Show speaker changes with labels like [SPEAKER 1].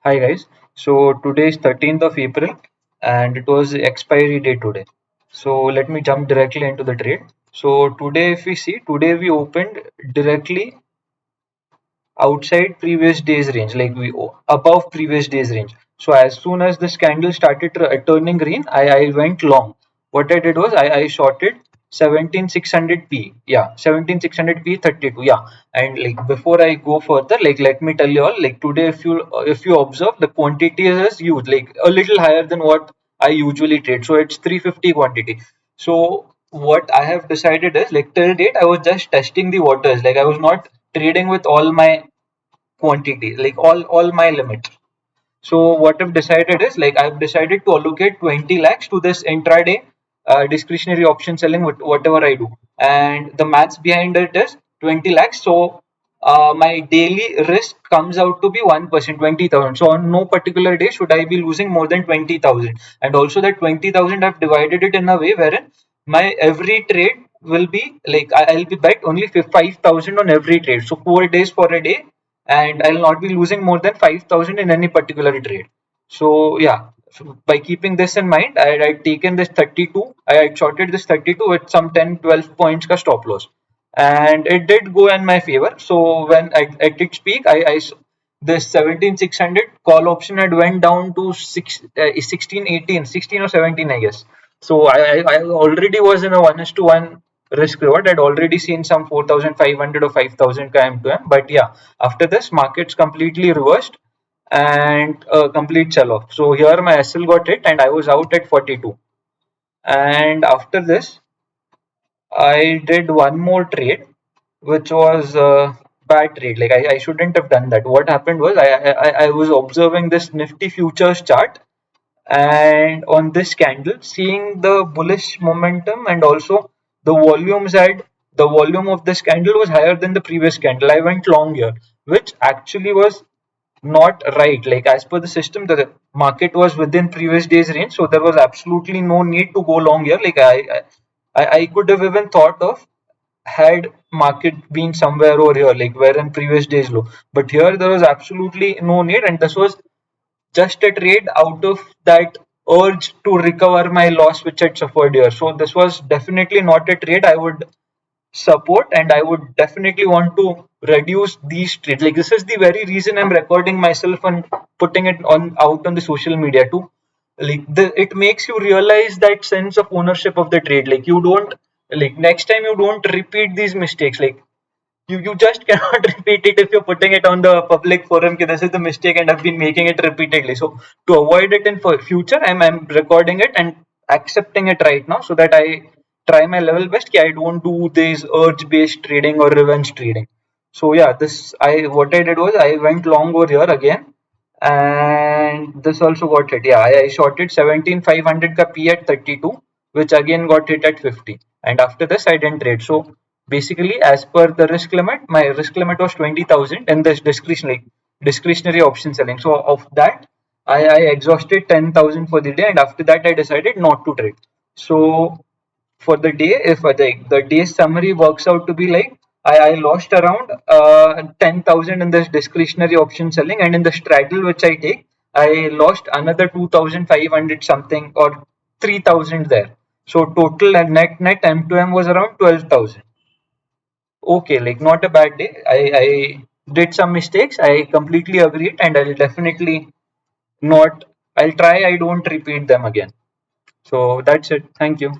[SPEAKER 1] Hi guys. So today is 13th of April and it was expiry day today. So let me jump directly into the trade. So today if we see, today we opened directly outside previous day's range, like we above previous day's range. So as soon as this candle started turning green, I went long. What I did was I shorted 17600p. Yeah, 17600p 32. Yeah, and like before I go further, like let me tell you all, like today if you observe the quantity is huge, like a little higher than what I usually trade. So it's 350 quantity. So what I have decided is like till date I was just testing the waters. Like I was not trading with all my quantity, like all my limits. So what I've decided is like I've decided to allocate 20 lakhs to this intraday discretionary option selling with whatever I do, and the maths behind it is 20 lakhs. So my daily risk comes out to be 1%, 20,000. So on no particular day should I be losing more than 20,000, and also that 20,000 I've divided it in a way wherein my every trade will be like I'll be bet only 5,000 on every trade. So 4 days for a day, and I'll not be losing more than 5,000 in any particular trade. So yeah, so by keeping this in mind, I'd taken this 32. I had shorted this 32 with some 10, 12 points ka stop loss, and it did go in my favor. So when at its peak, this 17,600 call option had went down to 16, 18, 16 or 17, I guess. So I already was in a 1:1 risk reward. I'd already seen some 4,500 or 5,000 km/m. But yeah, after this, markets completely reversed and a complete sell off. So here my SL got hit and I was out at 42. And after this, I did one more trade, which was a bad trade. Like I shouldn't have done that. What happened was I was observing this Nifty futures chart, and on this candle, seeing the bullish momentum and also the volume of this candle was higher than the previous candle. I went long here, which actually was not right. Like as per the system, the market was within previous day's range, so there was absolutely no need to go long here. Like I could have even thought of had market been somewhere over here, like where in previous days low. But here there was absolutely no need, and this was just a trade out of that urge to recover my loss which I'd suffered here. So this was definitely not a trade I would support, and I would definitely want to reduce these trades. Like this is the very reason I'm recording myself and putting it on out on the social media too. Like it makes you realize that sense of ownership of the trade. Like you don't, like next time you don't repeat these mistakes. Like you just cannot repeat it if you're putting it on the public forum. This is the mistake and I've been making it repeatedly. So to avoid it in future, I'm recording it and accepting it right now so that I try my level best. I don't do this urge based trading or revenge trading. So yeah, this I what I did was I went long over here again, and this also got hit. Yeah, I shorted 17,500 ka P at 32, which again got hit at 50, and after this I didn't trade. So basically, as per the risk limit, my risk limit was 20,000 and this discretionary option selling. So of that, I exhausted 10,000 for the day, and after that I decided not to trade. So for the day, if the day's summary works out to be like I lost around 10,000 in this discretionary option selling, and in the straddle which I take, I lost another 2,500 something or 3,000 there. So total and net M2M was around 12,000. Okay, like not a bad day. I did some mistakes. I completely agreed, and I'll definitely not. I'll try. I don't repeat them again. So that's it. Thank you.